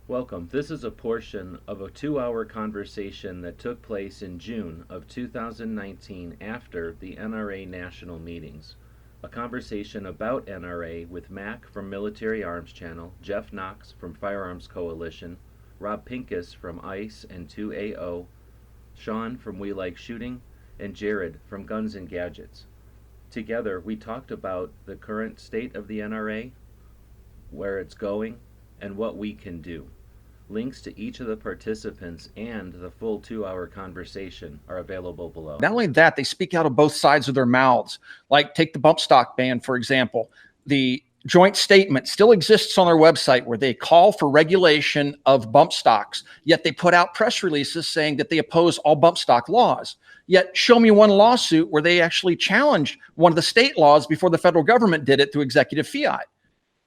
Welcome. This is a portion of a 2-hour conversation that took place in June of 2019 after the NRA national meetings. A conversation about NRA with Mac from Military Arms Channel, Jeff Knox from Firearms Coalition, Rob Pincus from I.C.E and 2AO, Shawn from We Like Shooting, and Jared from Guns and Gadgets. Together, we talked about the current state of the NRA, where it's going, and what we can do. Links to each of the participants and the full 2-hour conversation are available below. Not only that, they speak out of both sides of their mouths. Like take the bump stock ban, for example. The joint statement still exists on their website where they call for regulation of bump stocks, yet they put out press releases saying that they oppose all bump stock laws. Yet show me one lawsuit where they actually challenged one of the state laws before the federal government did it through executive fiat.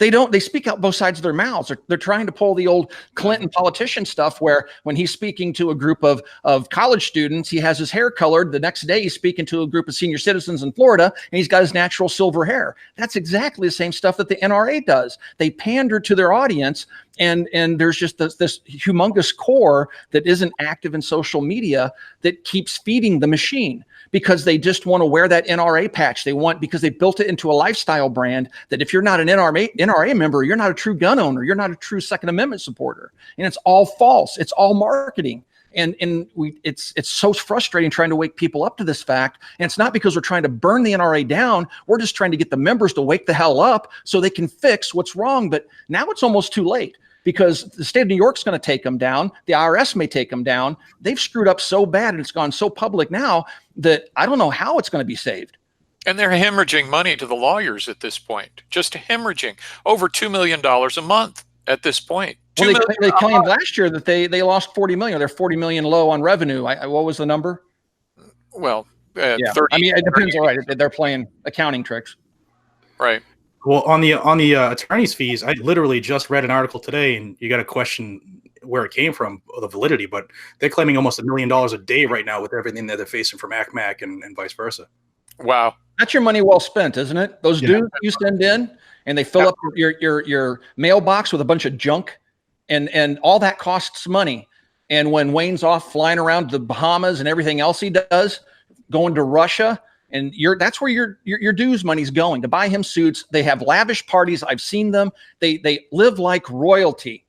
They speak out both sides of their mouths. They're trying to pull the old Clinton politician stuff where when he's speaking to a group of college students, he has his hair colored. The next day he's speaking to a group of senior citizens in Florida and he's got his natural silver hair. That's exactly the same stuff that the NRA does. They pander to their audience and there's just this humongous core that isn't active in social media that keeps feeding the machine because they just want to wear that NRA patch. Because they built it into a lifestyle brand that if you're not an NRA member, you're not a true gun owner. You're not a true Second Amendment supporter. And it's all false. It's all marketing. And it's so frustrating trying to wake people up to this fact. And it's not because we're trying to burn the NRA down. We're just trying to get the members to wake the hell up so they can fix what's wrong. But now it's almost too late because the state of New York's going to take them down. The IRS may take them down. They've screwed up so bad and it's gone so public now that I don't know how it's going to be saved. And they're hemorrhaging money to the lawyers at this point, just hemorrhaging over $2 million a month at this point. Well, they claimed last year that they lost 40 million. They're 40 million low on revenue. What was the number? Well, yeah. 30, I mean, it depends. All right, they're playing accounting tricks. Right. Well, on the attorney's fees, I literally just read an article today, and you got to question where it came from, the validity. But they're claiming almost $1 million a day right now with everything that they're facing from ACMAC and vice versa. Wow, that's your money well spent, isn't it? Those dudes you send in, and they fill up your mailbox with a bunch of junk, and all that costs money. And when Wayne's off flying around the Bahamas and everything else he does, going to Russia. And that's where your dues money's going to buy him suits. They have lavish parties. I've seen them. They live like royalty.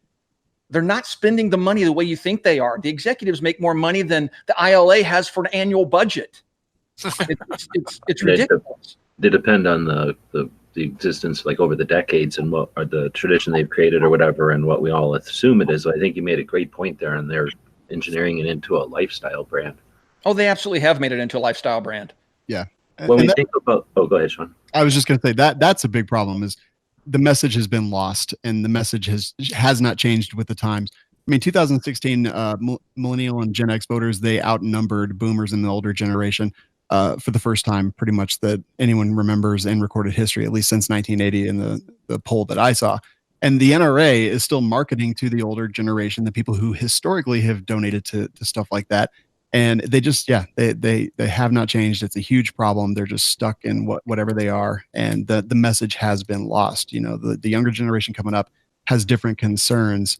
They're not spending the money the way you think they are. The executives make more money than the ILA has for an annual budget. It's ridiculous. They depend on the existence, like over the decades, and what are the tradition they've created or whatever, and what we all assume it is. So I think you made a great point there, and they're engineering it into a lifestyle brand. Oh, they absolutely have made it into a lifestyle brand. Yeah. When we think about, go ahead, Shawn. I was just going to say that's a big problem is the message has been lost and the message has not changed with the times. I mean, 2016 millennial and Gen X voters, they outnumbered boomers in the older generation for the first time pretty much that anyone remembers in recorded history, at least since 1980 in the poll that I saw. And the NRA is still marketing to the older generation, the people who historically have donated to stuff like that. And they just, they have not changed. It's a huge problem. They're just stuck in whatever they are. And the message has been lost. You know, the younger generation coming up has different concerns,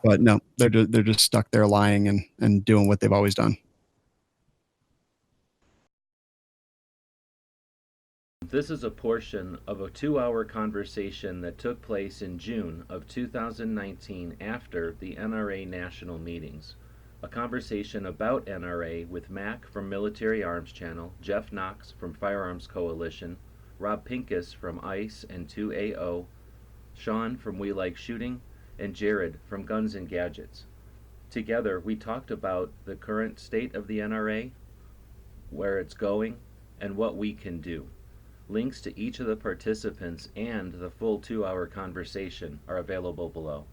but no, they're just stuck there lying and doing what they've always done. This is a portion of a 2-hour conversation that took place in June of 2019 after the NRA national meetings. A conversation about NRA with Mac from Military Arms Channel, Jeff Knox from Firearms Coalition, Rob Pincus from I.C.E and 2AO, Shawn from We Like Shooting, and Jared from Guns and Gadgets. Together, we talked about the current state of the NRA, where it's going, and what we can do. Links to each of the participants and the full 2-hour conversation are available below.